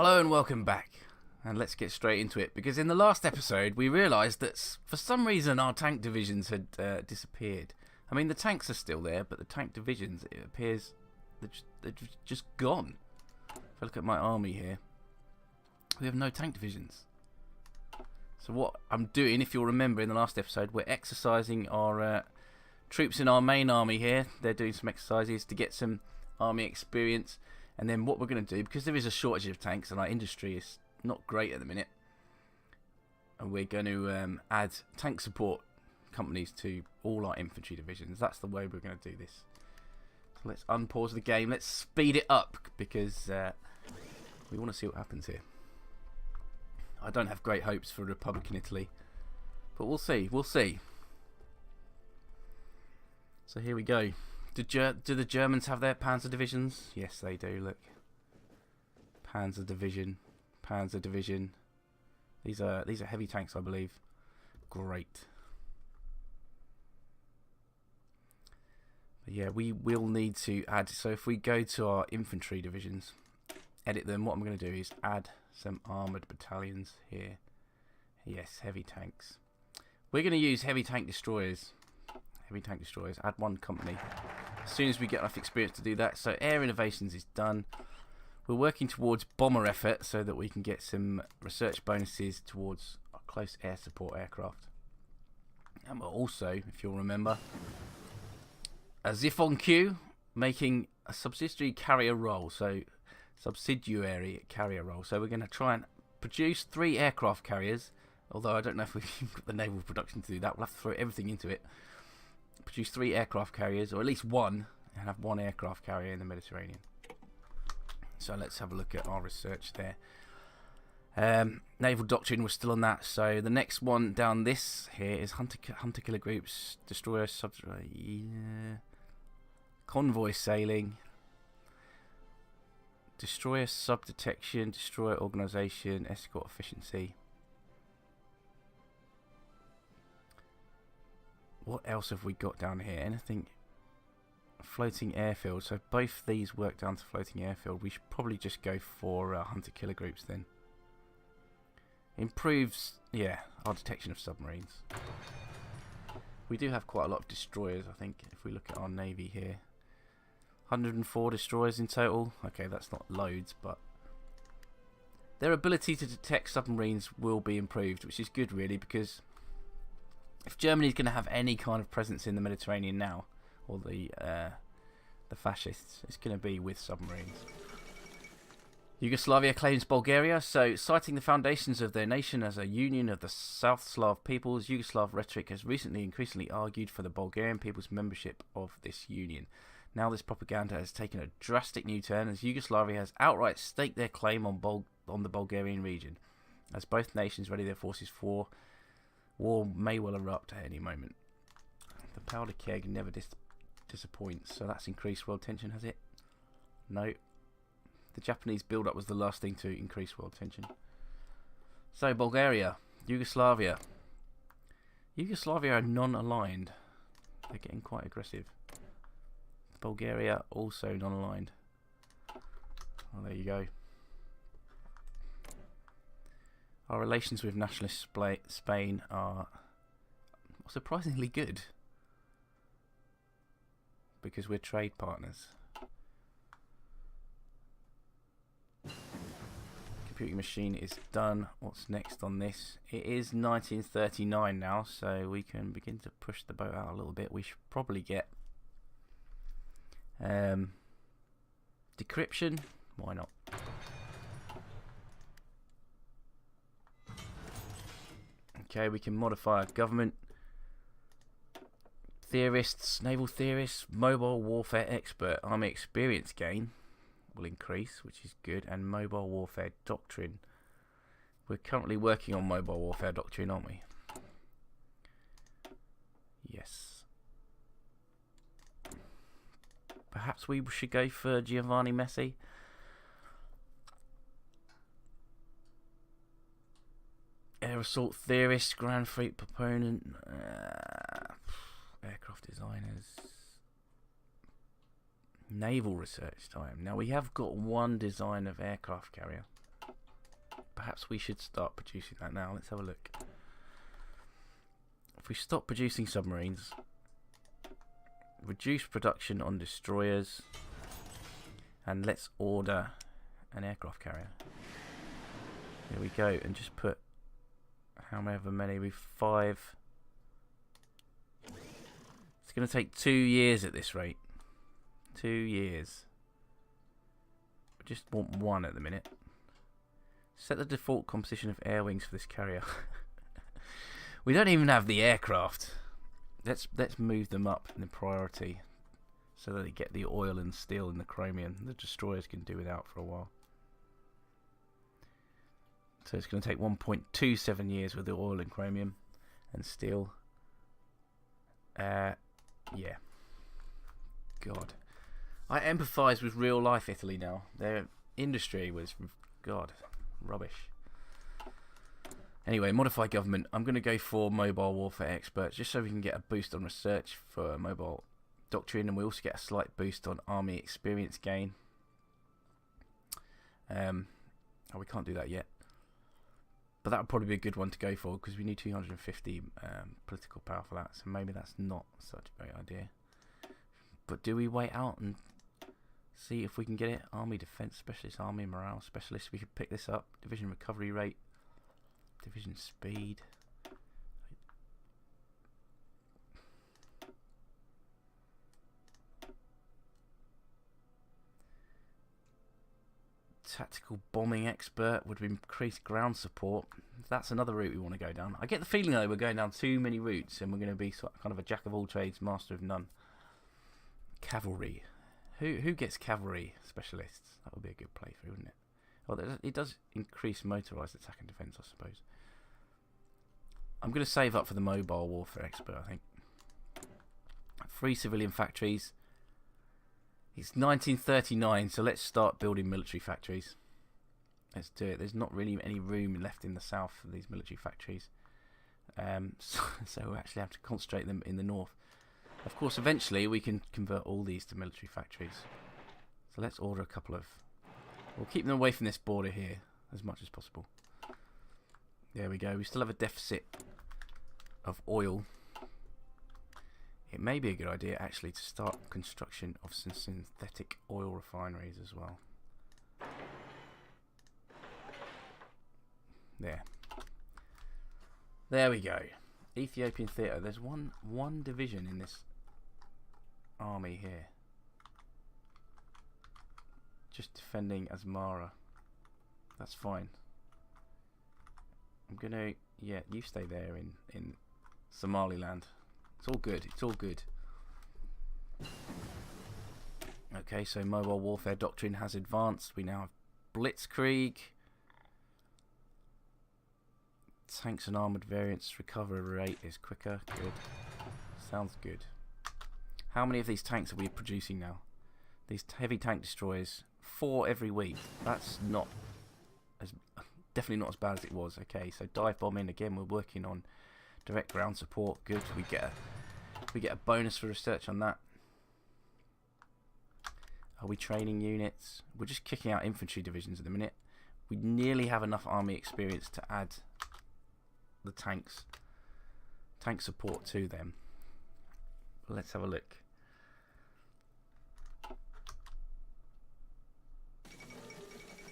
Hello and welcome back, and let's get straight into it, because in the last episode we realised that for some reason our tank divisions had disappeared. I mean, the tanks are still there, but the tank divisions, it appears they're just gone. If I look at my army here, we have no tank divisions. So what I'm doing, if you'll remember in the last episode, we're exercising our troops in our main army here. They're doing some exercises to get some army experience. And then what we're going to do, because there is a shortage of tanks and our industry is not great at the minute, and we're going to add tank support companies to all our infantry divisions. That's the way we're going to do this. So let's unpause the game. Let's speed it up, because we want to see what happens here. I don't have great hopes for Republican Italy, but we'll see. We'll see. So here we go. Do the Germans have their Panzer divisions? Yes, they do. Look, Panzer division, Panzer division. These are heavy tanks, I believe. Great. But yeah, we will need to add. So if we go to our infantry divisions, edit them. What I'm going to do is add some armoured battalions here. Yes, heavy tanks. We're going to use heavy tank destroyers. Heavy tank destroyers. Add one company. As soon as we get enough experience to do that. So air innovations is done. We're working towards bomber effort so that we can get some research bonuses towards our close air support aircraft. And we're also, if you'll remember, as if on cue, making a subsidiary carrier role. So subsidiary carrier role. So we're going to try and produce 3 aircraft carriers. Although I don't know if we've got the naval production to do that. We'll have to throw everything into it. Produce 3 aircraft carriers, or at least one, and have 1 aircraft carrier in the Mediterranean. So let's have a look at our research there. Naval doctrine, we're still on that. So the next one down this here is hunter killer groups, destroyer convoy sailing, destroyer sub detection, destroyer organization, escort efficiency. What else have we got down here? Anything? Floating airfield. So both these work down to floating airfield. We should probably just go for hunter-killer groups then. Improves, yeah, our detection of submarines. We do have quite a lot of destroyers, I think, if we look at our navy here. 104 destroyers in total. Okay, that's not loads, but their ability to detect submarines will be improved, which is good really, because if Germany's going to have any kind of presence in the Mediterranean now, or the fascists, it's going to be with submarines. Yugoslavia claims Bulgaria. So, citing the foundations of their nation as a union of the South Slav peoples, Yugoslav rhetoric has recently increasingly argued for the Bulgarian people's membership of this union. Now this propaganda has taken a drastic new turn, as Yugoslavia has outright staked their claim on the Bulgarian region. As both nations ready their forces for war may well erupt at any moment. The powder keg never disappoints, so that's increased world tension, has it? No. The Japanese build-up was the last thing to increase world tension. So, Bulgaria, Yugoslavia. Yugoslavia are non-aligned. They're getting quite aggressive. Bulgaria, also non-aligned. Well, there you go. Our relations with nationalist Spain are surprisingly good, because we're trade partners. Computing machine is done. What's next on this? It is 1939 now, so we can begin to push the boat out a little bit. We should probably get decryption. Why not? Okay, we can modify our government. Theorists, naval theorists, mobile warfare expert, army experience gain will increase, which is good, and mobile warfare doctrine. We're currently working on mobile warfare doctrine, aren't we? Yes. Perhaps we should go for Giovanni Messi. Air assault theorist, grand fleet proponent, aircraft designers, naval research time. Now we have got one design of aircraft carrier. perhaps we should start producing that now. Let's have a look. If we stop producing submarines, reduce production on destroyers, and let's order an aircraft carrier. Here we go, and just put however many, we've 5. It's going to take 2 years at this rate. 2 years. I just want 1 at the minute. Set the default composition of air wings for this carrier. We don't even have the aircraft. Let's move them up in the priority so that they get the oil and steel and the chromium. The destroyers can do without for a while. So it's going to take 1.27 years with the oil and chromium and steel. Yeah. God. I empathise with real life Italy now. Their industry was, God, rubbish. Anyway, modify government. I'm going to go for mobile warfare experts just so we can get a boost on research for mobile doctrine, and we also get a slight boost on army experience gain. Oh, we can't do that yet. But that would probably be a good one to go for because we need 250 political power for that. So maybe that's not such a great idea. But do we wait out and see if we can get it? Army defense specialist, army morale specialist. We could pick this up. Division recovery rate, division speed. Tactical bombing expert would increase ground support. That's another route we want to go down. I get the feeling though we're going down too many routes and we're going to be sort of kind of a jack of all trades, master of none. Cavalry. Who gets cavalry specialists? That would be a good playthrough, wouldn't it? Well, it does increase motorised attack and defence, I suppose. I'm going to save up for the mobile warfare expert, I think. 3 civilian factories. It's 1939, so let's start building military factories. Let's do it. There's not really any room left in the south for these military factories. So we actually have to concentrate them in the north. Of course, eventually we can convert all these to military factories. So let's order a couple of... We'll keep them away from this border here as much as possible. There we go. We still have a deficit of oil. It may be a good idea actually to start construction of some synthetic oil refineries as well. There we go. Ethiopian theatre. There's one division in this army here. Just defending Asmara. That's fine. I'm gonna... Yeah, you stay there in Somaliland. It's all good. It's all good. Okay, so mobile warfare doctrine has advanced. We now have Blitzkrieg. Tanks and armoured variants recovery rate is quicker. Good. Sounds good. How many of these tanks are we producing now? These heavy tank destroyers, 4 every week. That's not as... Definitely not as bad as it was. Okay, so dive bombing again. We're working on direct ground support. Good. We get a bonus for research on that. Are we training units? We're just kicking out infantry divisions at the minute. We nearly have enough army experience to add the tank support to them. Let's have a look.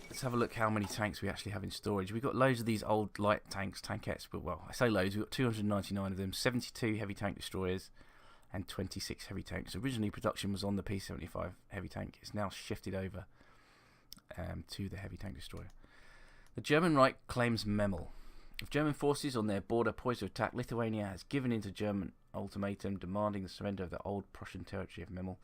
Let's have a look how many tanks we actually have in storage. We've got loads of these old light tanks, tankettes, but well, I say loads, we've got 299 of them, 72 heavy tank destroyers and 26 heavy tanks. Originally production was on the P-75 heavy tank. It's now shifted over to the heavy tank destroyer. The German Reich claims Memel. If German forces on their border poised to attack, Lithuania has given in to German ultimatum demanding the surrender of the old Prussian territory of Memel.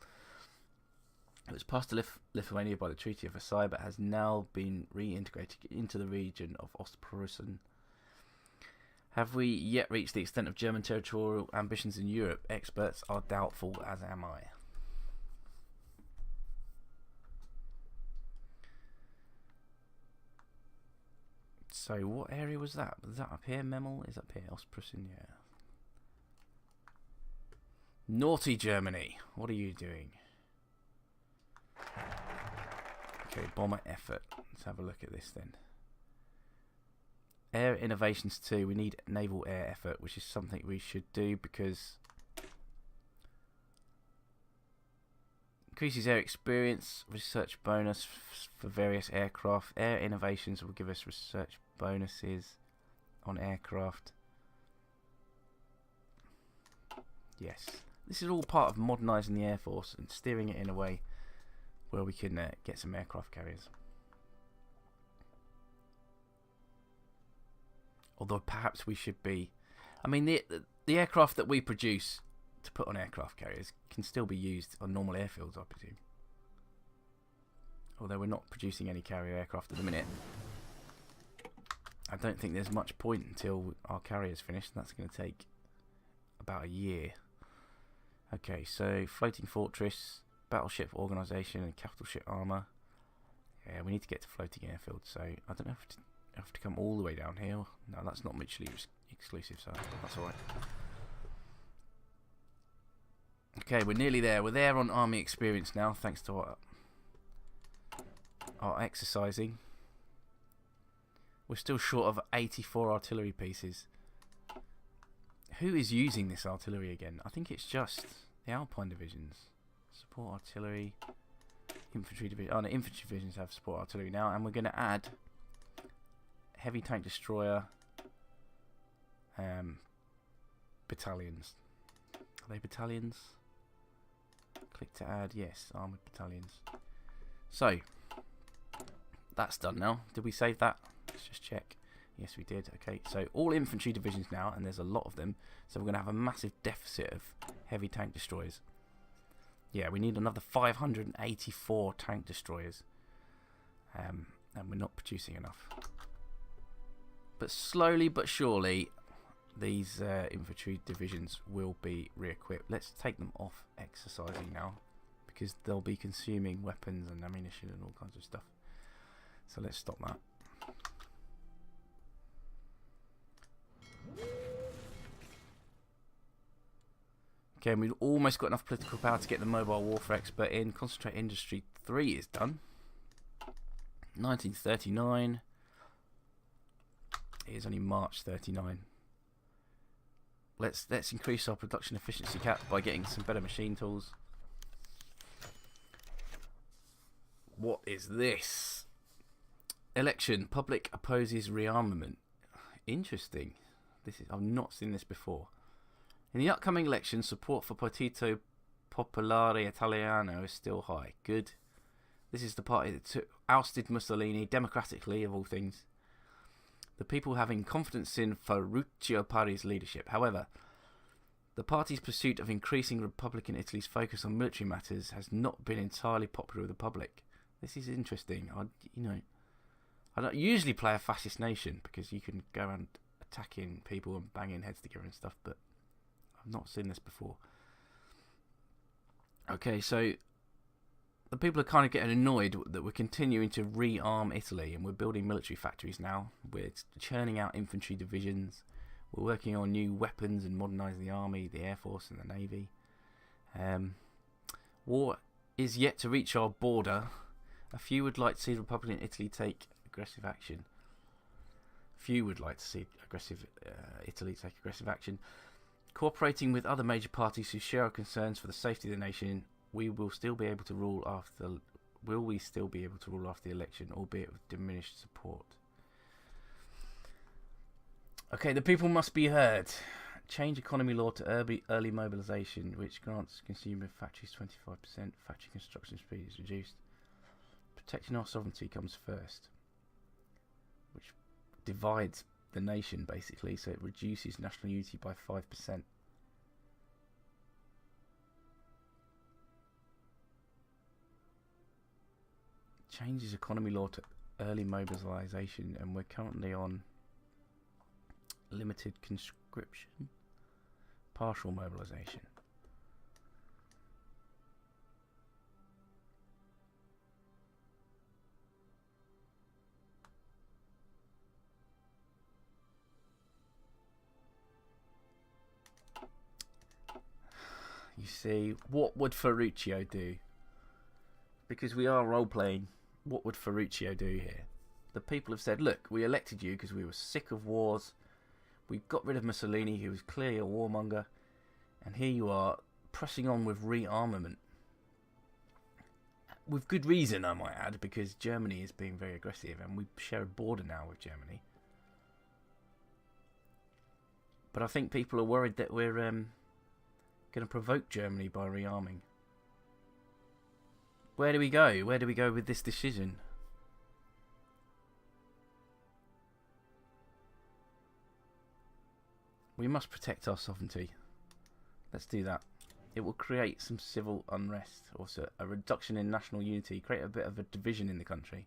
It was passed to Lithuania by the Treaty of Versailles, but has now been reintegrated into the region of Ostpreußen. Have we yet reached the extent of German territorial ambitions in Europe? Experts are doubtful, as am I. So, what area was that? Was that up here? Memel is up here. Ostpreußen, yeah. Naughty Germany. What are you doing? Okay, bomber effort. Let's have a look at this then. Air innovations 2. We need naval air effort, which is something we should do because increases air experience, research bonus for various aircraft. Air innovations will give us research bonuses on aircraft. Yes, this is all part of modernising the Air Force and steering it in a way where we can get some aircraft carriers. Although perhaps we should be... I mean, the aircraft that we produce to put on aircraft carriers can still be used on normal airfields, I presume. Although we're not producing any carrier aircraft at the minute. I don't think there's much point until our carrier's finished. That's going to take about a year. Okay, so floating fortress, battleship organisation and capital ship armour. Yeah, we need to get to floating airfield, so I don't know if I have to come all the way down here. No, that's not mutually exclusive, so that's alright. Okay, we're nearly there. We're there on army experience now, thanks to our exercising. We're still short of 84 artillery pieces. Who is using this artillery again? I think it's just the Alpine divisions. Support artillery, infantry division. Oh no, infantry divisions have support artillery now, and we're going to add heavy tank destroyer battalions. Are they battalions? Click to add. Yes, armoured battalions. So that's done now. Did we save that? Let's just check. Yes, we did. Okay, so all infantry divisions now, and there's a lot of them. So we're going to have a massive deficit of heavy tank destroyers. Yeah, we need another 584 tank destroyers. And we're not producing enough. But slowly but surely, these infantry divisions will be re-equipped. Let's take them off exercising now, because they'll be consuming weapons and ammunition and all kinds of stuff. So let's stop that. Okay, and we've almost got enough political power to get the mobile warfare expert in. Concentrate Industry 3 is done. 1939. It is only March 39. Let's increase our production efficiency cap by getting some better machine tools. What is this? Election. Public opposes rearmament. Interesting. I've not seen this before. In the upcoming election, support for Partito Popolare Italiano is still high. Good. This is the party that ousted Mussolini democratically, of all things. The people having confidence in Ferruccio Parri's leadership. However, the party's pursuit of increasing Republican Italy's focus on military matters has not been entirely popular with the public. This is interesting. I don't usually play a fascist nation because you can go around attacking people and banging heads together and stuff, but I've not seen this before. Okay, so the people are kind of getting annoyed that we're continuing to rearm Italy, and we're building military factories now. We're churning out infantry divisions. We're working on new weapons and modernising the army, the air force and the navy. War is yet to reach our border. A few would like to see Republican Italy take aggressive action. Few would like to see Italy take aggressive action. Cooperating with other major parties who share our concerns for the safety of the nation, we will still be able to rule after. Will we still be able to rule after the election, albeit with diminished support? Okay, the people must be heard. Change economy law to early mobilisation, which grants consumer factories 25%. Factory construction speed is reduced. Protecting our sovereignty comes first, which divides the nation basically, so it reduces national unity by 5%. Changes economy law to early mobilisation, and we're currently on limited conscription, partial mobilisation. You see, what would Ferruccio do? Because we are role-playing, what would Ferruccio do here? The people have said, look, we elected you because we were sick of wars. We got rid of Mussolini, who was clearly a warmonger. And here you are, pressing on with rearmament. With good reason, I might add, because Germany is being very aggressive and we share a border now with Germany. But I think people are worried that we're going to provoke Germany by rearming. Where do we go? Where do we go with this decision? We must protect our sovereignty. Let's do that. It will create some civil unrest, also a reduction in national unity, create a bit of a division in the country,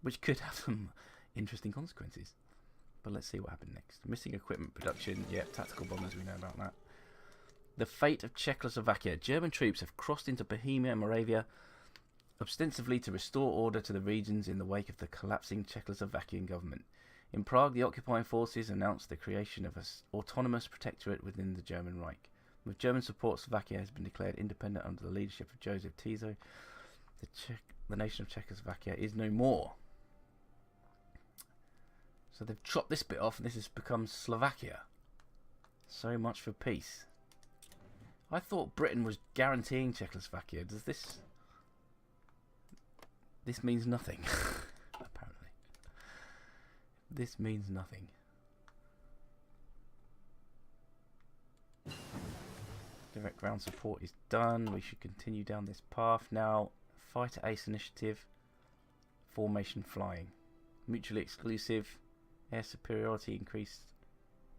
which could have some interesting consequences. But let's see what happened next. Missing equipment production, yeah, tactical bombers, we know about that. The fate of Czechoslovakia. German troops have crossed into Bohemia and Moravia, ostensibly to restore order to the regions in the wake of the collapsing Czechoslovakian government. In Prague, the occupying forces announced the creation of an autonomous protectorate within the German Reich. With German support, Slovakia has been declared independent under the leadership of Joseph Tiso. The nation of Czechoslovakia is no more. So they've chopped this bit off and this has become Slovakia. So much for peace. I thought Britain was guaranteeing Czechoslovakia. Does this... This means nothing. Apparently. This means nothing. Direct ground support is done. We should continue down this path now. Fighter Ace Initiative. Formation flying. Mutually exclusive. Air superiority increased.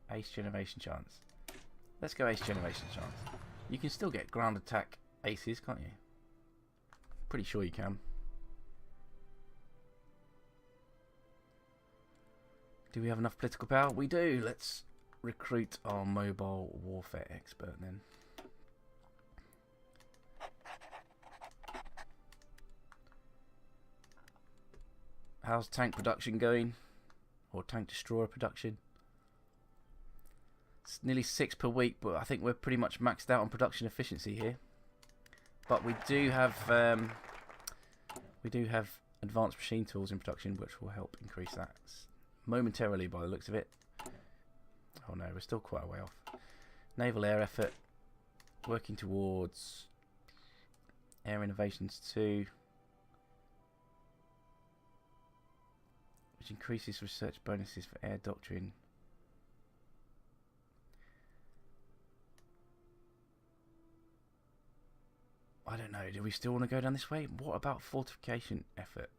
Ace generation chance. Let's go ace generation chance. You can still get ground attack aces, can't you? Pretty sure you can. Do we have enough political power? We do. Let's recruit our mobile warfare expert then. How's tank production going? Or tank destroyer production? It's nearly 6 per week, but I think we're pretty much maxed out on production efficiency here. But we do have advanced machine tools in production, which will help increase that momentarily by the looks of it. Oh no, we're still quite a way off. Naval air effort, working towards air innovations 2. Which increases research bonuses for air doctrine. I don't know, do we still want to go down this way? What about fortification effort?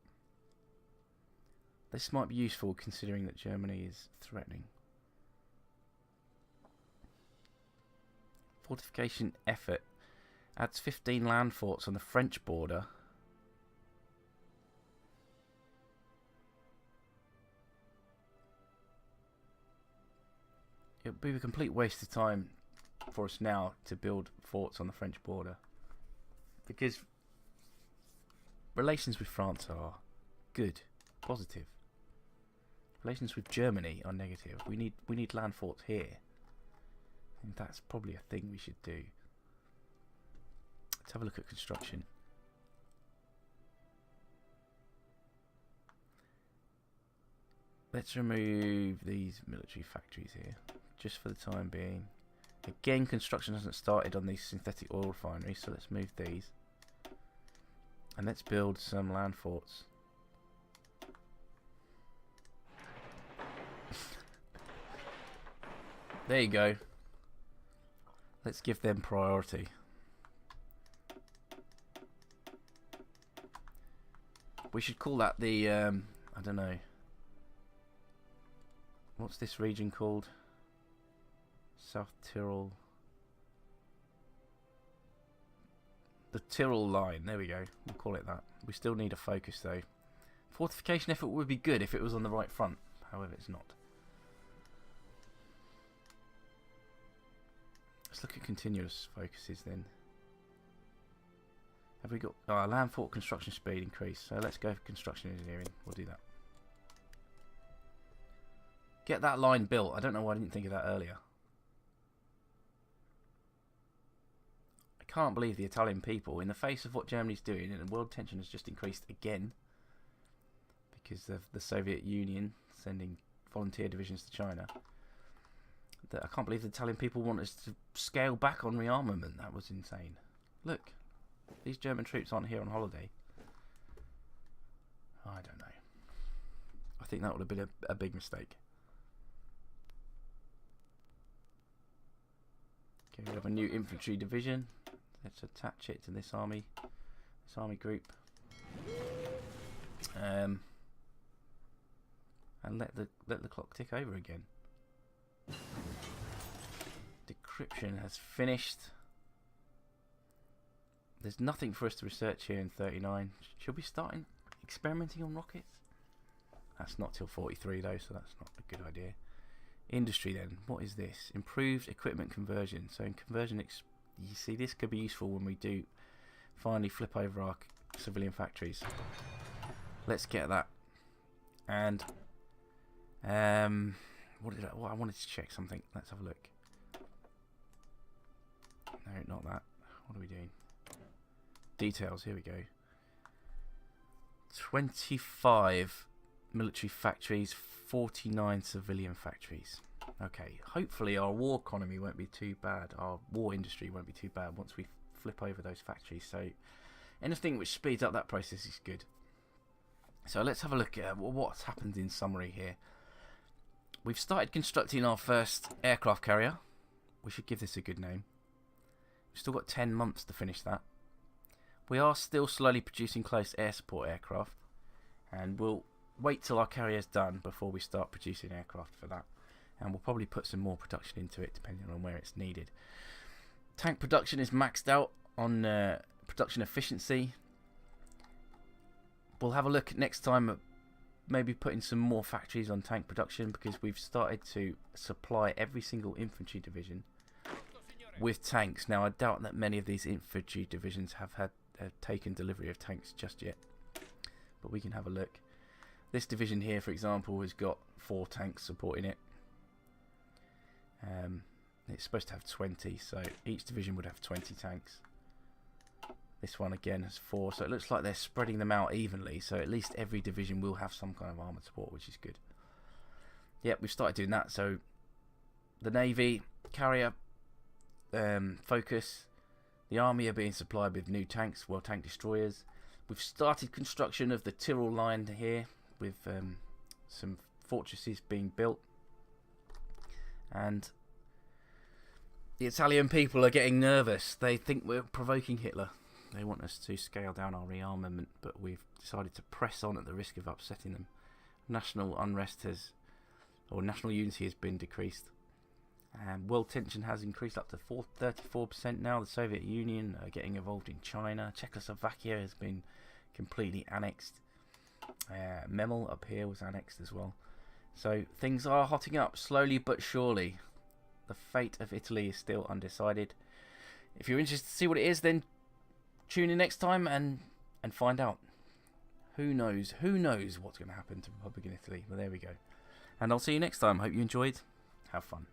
This might be useful considering that Germany is threatening. Fortification effort adds 15 land forts on the French border. It would be a complete waste of time for us now to build forts on the French border, because relations with France are good, positive. Relations with Germany are negative. We need land forts here. And that's probably a thing we should do. Let's have a look at construction. Let's remove these military factories here, just for the time being. Again, construction hasn't started on these synthetic oil refineries, so let's move these. And let's build some land forts. There you go. Let's give them priority. We should call that the, I don't know. What's this region called? South Tyrol. The Tyrol line. There we go. We'll call it that. We still need a focus though. Fortification effort would be good if it was on the right front. However, it's not. Let's look at continuous focuses then. Have we got land fort construction speed increase? So let's go for construction engineering. We'll do that. Get that line built. I don't know why I didn't think of that earlier. I can't believe the Italian people, in the face of what Germany's doing, and the world tension has just increased again, because of the Soviet Union sending volunteer divisions to China. That I can't believe the Italian people want us to scale back on rearmament. That was insane. Look, these German troops aren't here on holiday. I don't know. I think that would have been a big mistake. Okay, we have a new infantry division. Let's attach it to this army group. And let the clock tick over again. Decryption has finished. There's nothing for us to research here in 39. Should we start experimenting on rockets? That's not till 43 though, so that's not a good idea. Industry then, what is this? Improved equipment conversion. So in conversion, you see this could be useful when we do finally flip over our civilian factories. Let's get that. And what I wanted to check something. Let's have a look. No, not that. What are we doing? Details, here we go. 25 military factories, 49 civilian factories. Okay, hopefully our war economy won't be too bad. Our war industry won't be too bad once we flip over those factories. So anything which speeds up that process is good. So let's have a look at what's happened in summary here. We've started constructing our first aircraft carrier. We should give this a good name. We've still got 10 months to finish that. We are still slowly producing close air support aircraft, and we'll wait till our carrier's done before we start producing aircraft for that. And we'll probably put some more production into it depending on where it's needed. Tank production is maxed out on production efficiency. We'll have a look next time at maybe putting some more factories on tank production, because we've started to supply every single infantry division with tanks. Now I doubt that many of these infantry divisions have taken delivery of tanks just yet, but we can have a look. This division here, for example, has got 4 tanks supporting it. It's supposed to have 20, so each division would have 20 tanks. This one again has 4, so it looks like they're spreading them out evenly, so at least every division will have some kind of armoured support, which is good. Yep, we've started doing that. So the Navy, carrier, focus, the Army are being supplied with new tanks, well, tank destroyers. We've started construction of the Tyrol line here, with some fortresses being built. And the Italian people are getting nervous. They think we're provoking Hitler. They want us to scale down our rearmament, but we've decided to press on at the risk of upsetting them. National unrest national unity has been decreased. And world tension has increased up to 34% now. The Soviet Union are getting involved in China. Czechoslovakia has been completely annexed. Memel up here was annexed as well. So things are hotting up slowly but surely. The fate of Italy is still undecided. If you're interested to see what it is, then tune in next time and find out. Who knows what's going to happen to Republican Italy. Well, there we go. And I'll see you next time. Hope you enjoyed. Have fun.